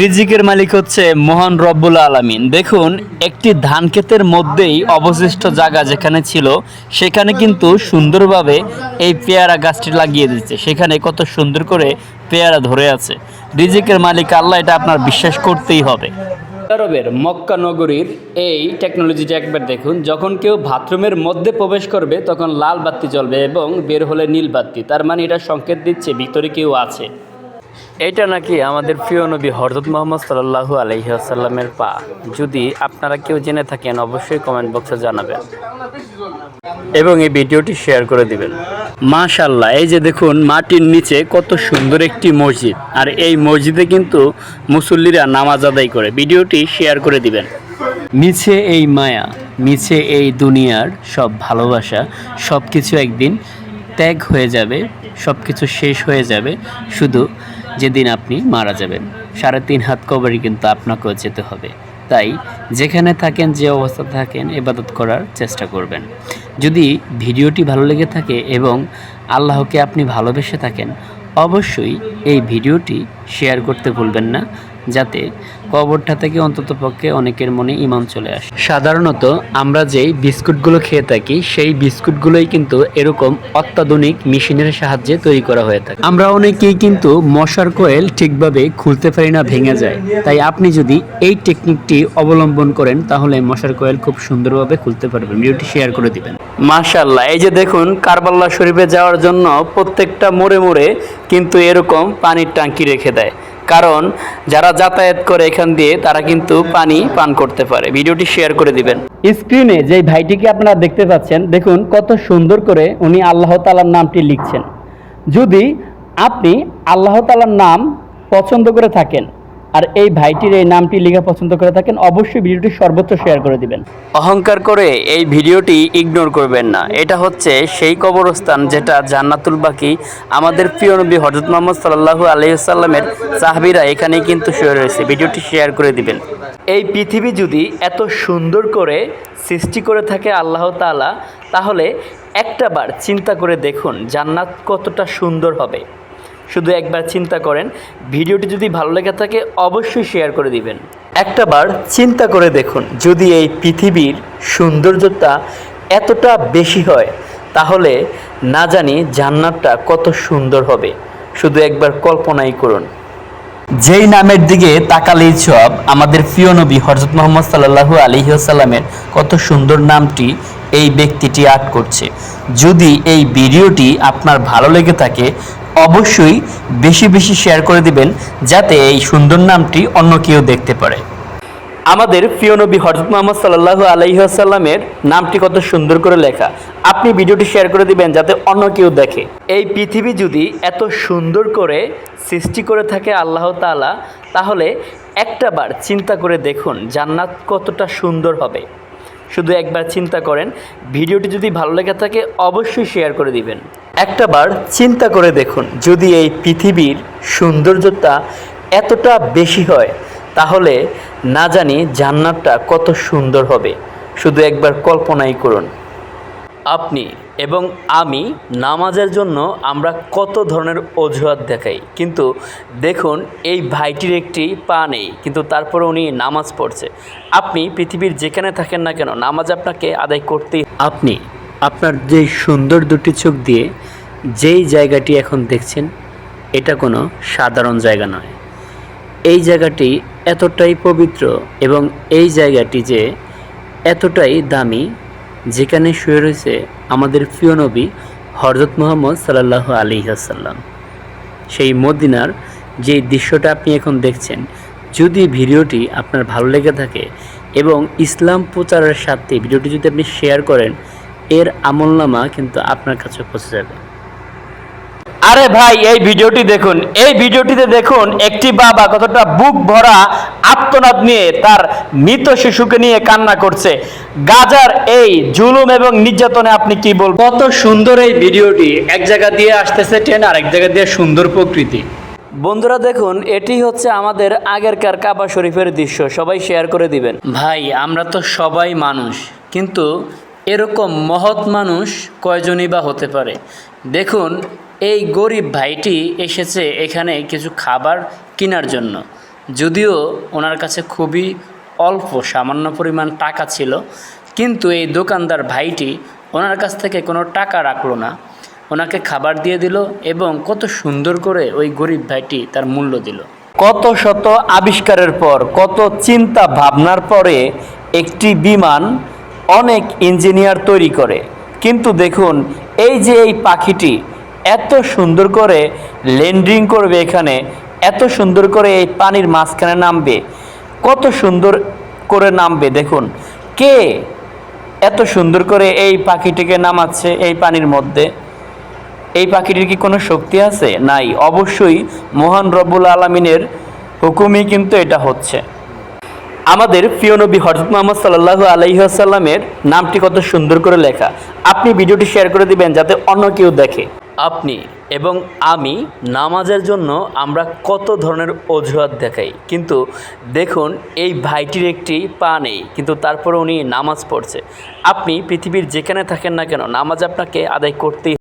রিজিকের মালিক হচ্ছে মহান রব্বুল আলামিন। দেখুন, একটি ধান ক্ষেতের মধ্যেই অবশিষ্ট জায়গা যেখানে ছিল সেখানে কিন্তু সুন্দরভাবে এই পেয়ারা গাছটি লাগিয়ে দিচ্ছে। সেখানে কত সুন্দর করে পেয়ারা ধরে আছে। রিজিকের মালিক আল্লাহ, এটা আপনার বিশ্বাস করতেই হবে। আরবের মক্কা নগরীর এই টেকনোলজিটা একবার দেখুন। যখন কেউ বাথরুমের মধ্যে প্রবেশ করবে তখন লাল বাতি জ্বলবে এবং বের হলে নীল বাতি। তার মানে এটা সংকেত দিচ্ছে ভিতরে কেউ আছে। এটা নাকি আমাদের প্রিয় নবী হযরত মুহাম্মদ সাল্লাল্লাহু আলাইহি ওয়াসাল্লামের পা। যদি আপনারা কেউ জেনে থাকেন অবশ্যই কমেন্ট বক্সে জানাবেন এবং এই ভিডিওটি শেয়ার করে দিবেন। মাশাআল্লাহ, এই যে দেখুন মাটির নিচে কত সুন্দর একটি মসজিদ, আর এই মসজিদে কিন্তু মুসল্লিরা নামাজ আদায় করে। ভিডিওটি শেয়ার করে দিবেন। মিছে এই মায়া, মিছে এই দুনিয়ার সব ভালোবাসা, সব কিছু একদিন ত্যাগ হয়ে যাবে, সব কিছু শেষ হয়ে যাবে শুধু যেদিন আপনি মারা যাবেন। 3.5 হাত কবরে কিন্তু আপনাকেও যেতে হবে। তাই যেখানে থাকেন, যে অবস্থা থাকেন, ইবাদত করার চেষ্টা করবেন। যদি ভিডিওটি ভালো লেগে থাকে এবং আল্লাহকে আপনি ভালোবেসে থাকেন, অবশ্যই এই ভিডিওটি শেয়ার করতে ভুলবেন না, যাতে কবরটা থেকে অন্ততপক্ষে অনেকের মনে ঈমান চলে আসে। সাধারণত আমরা যেই বিস্কুটগুলো খেয়ে থাকি সেই বিস্কুটগুলোই কিন্তু এরকম অত্যাধুনিক মেশিনের সাহায্যে তৈরি করা হয়ে থাকে। আমরা অনেকেই কিন্তু মশার কয়েল ঠিকভাবে খুলতে পারি না, ভেঙে যায়। তাই আপনি যদি এই টেকনিকটি অবলম্বন করেন তাহলে মশার কয়েল খুব সুন্দরভাবে খুলতে পারবেন। ভিডিওটি শেয়ার করে দিবেন। মাশাআল্লাহ, এই যে দেখুন কারবাল্লা শরীফে যাওয়ার জন্য প্রত্যেকটা মোড়ে মোড়ে কিন্তু এরকম পানির ট্যাঙ্কি রেখে দেয়, কারণ যারা যাতায়াত করে এখান দিয়ে তারা কিন্তু পানি পান করতে পারে। ভিডিওটি শেয়ার করে দিবেন। স্ক্রিনে যে ভাইটিকে আপনারা দেখতে পাচ্ছেন, দেখুন কত সুন্দর করে উনি আল্লাহ তাআলার নামটি লিখছেন। যদি আপনি আল্লাহ তাআলার নাম পছন্দ করে থাকেন আর এই ভাইটির এই নামটি লেখা পছন্দ করে থাকেন, অবশ্যই ভিডিওটি সর্বোচ্চ শেয়ার করে দিবেন। অহংকার করে এই ভিডিওটি ইগনোর করবেন না। এটা হচ্ছে সেই কবরস্থান যেটা জান্নাতুল বাকি। আমাদের প্রিয় নবী হযরত মুহাম্মদ সাল্লাল্লাহু আলাইহি ওয়াসাল্লামের সাহাবীরা এখানেই কিন্তু শুয়ে রয়েছে। ভিডিওটি শেয়ার করে দিবেন। এই পৃথিবী যদি এত সুন্দর করে সৃষ্টি করে থাকে আল্লাহ তাআলা, তাহলে একটাবার চিন্তা করে দেখুন জান্নাত কতটা সুন্দর হবে। শুধু একবার চিন্তা করেন। ভিডিওটি যদি ভালো লেগে থাকে অবশ্যই শেয়ার করে দিবেন। একটাবার চিন্তা করে দেখুন, যদি এই পৃথিবীর সৌন্দর্যতা এতটা বেশি হয় তাহলে না জানি জান্নাতটা কত সুন্দর হবে। শুধু একবার কল্পনাই করুন। যেই নামের দিকে তাকালেই সব, আমাদের প্রিয় নবী হযরত মুহাম্মদ সাল্লাল্লাহু আলাইহি ওয়াসাল্লামের কত সুন্দর নামটি এই ব্যক্তিটি আর্ট করছে। যদি এই ভিডিওটি আপনার ভালো লেগে থাকে অবশ্যই বেশি বেশি শেয়ার করে দিবেন, যাতে এই সুন্দর নামটি অন্য কেউ দেখতে পারে। আমাদের প্রিয় নবী হযরত মুহাম্মদ সাল্লাল্লাহু আলাইহি ওয়াসাল্লামের নামটি কত সুন্দর করে লেখা। আপনি ভিডিওটি শেয়ার করে দিবেন যাতে অন্য কেউ দেখে। এই পৃথিবী যদি এত সুন্দর করে সৃষ্টি করে থাকে আল্লাহ তাআলা, তাহলে একটাবার চিন্তা করে দেখুন জান্নাত কতটা সুন্দর হবে। শুধু একবার চিন্তা করেন। ভিডিওটি যদি ভালো লেগে থাকে অবশ্যই শেয়ার করে দিবেন। একটাবার চিন্তা করে দেখুন, যদি এই পৃথিবীর সৌন্দর্যতা এতটা বেশি হয় তাহলে না জানি জান্নাতটা কত সুন্দর হবে। শুধু একবার কল্পনাই করুন। আপনি এবং আমি নামাজের জন্য আমরা কত ধরনের অজুহাত দেখাই, কিন্তু দেখুন এই ভাইটির একটি পা নেই, কিন্তু তারপরে উনি নামাজ পড়ছে। আপনি পৃথিবীর যেখানে থাকেন না কেন নামাজ আপনাকে আদায় করতেই। আপনি আপনার যে সুন্দর দুটি চোখ দিয়ে যেই জায়গাটি এখন দেখছেন, এটা কোনো সাধারণ জায়গা নয়। এই জায়গাটি এতটাই পবিত্র এবং এই জায়গাটি যে এতটাই দামি, যেখানে শুয়ে রয়েছে আমাদের প্রিয় নবী হযরত মুহাম্মদ সাল্লাল্লাহু আলাইহি ওয়াসাল্লাম। সেই মদিনার যে দৃশ্যটা আপনি এখন দেখছেন, যদি ভিডিওটি আপনার ভালো লেগে থাকে এবং ইসলাম প্রচারের সাথে ভিডিওটি যদি আপনি শেয়ার করেন, এর আমলনামা কিন্তু আপনার কাছে পৌঁছে যাবে। আরে ভাই, এই ভিডিওটি দেখুন। এই ভিডিওটিতে দেখুন একটি বাবা কতটা বুক ভরা আর্তনাদ নিয়ে তার মৃত শিশুকে নিয়ে কান্না করছে। গাজার এই জুলুম এবং নির্যাতনে আপনি কি বলবেন? কত সুন্দর এই ভিডিওটি। এক জায়গা দিয়ে আসতেছে ট্রেন, আর এক জায়গা দিয়ে সুন্দর প্রকৃতি। বন্ধুরা দেখুন, এটি হচ্ছে আমাদের আগেরকার কাবা শরীফের দৃশ্য। সবাই শেয়ার করে দিবেন। ভাই, আমরা তো সবাই মানুষ, কিন্তু এরকম মহৎ মানুষ কয়জনই বা হতে পারে। দেখুন, এই গরিব ভাইটি এসেছে এখানে কিছু খাবার কেনার জন্য। যদিও ওনার কাছে খুবই অল্প সামান্য পরিমাণ টাকা ছিল, কিন্তু এই দোকানদার ভাইটি ওনার কাছ থেকে কোনো টাকা রাখলো না, ওনাকে খাবার দিয়ে দিল এবং কত সুন্দর করে ওই গরিব ভাইটি তার মূল্য দিল। কত শত আবিষ্কারের পর, কত চিন্তা ভাবনার পরে একটি বিমান অনেক ইঞ্জিনিয়ার তৈরি করে, কিন্তু দেখুন এই যে এই পাখিটি এত সুন্দর করে ল্যান্ডিং করবে, এখানে এত সুন্দর করে এই পানির মাঝখানে নামবে, কত সুন্দর করে নামবে। দেখুন কে এত সুন্দর করে এই পাখিটিকে নামাচ্ছে এই পানির মধ্যে? এই পাখিটির কি কোনো শক্তি আছে? নাই, অবশ্যই মহান রব্বুল আলামিনের হুকুমই কিন্তু এটা হচ্ছে। আমাদের প্রিয় নবী হযরত মুহাম্মদ সাল্লাল্লাহু আলাইহি ওয়াসাল্লামের নামটি কত সুন্দর করে লেখা। আপনি ভিডিওটি শেয়ার করে দিবেন যাতে অন্য কেউ দেখে। আপনি এবং আমি নামাজের জন্য আমরা কত ধরনের অজুহাত দেখাই, কিন্তু দেখুন এই ভাইটির একটি পা নেই, কিন্তু তারপরে উনি নামাজ পড়ছে। আপনি পৃথিবীর যেখানে থাকেন না কেন, নামাজ আপনাকে আদায় করতেই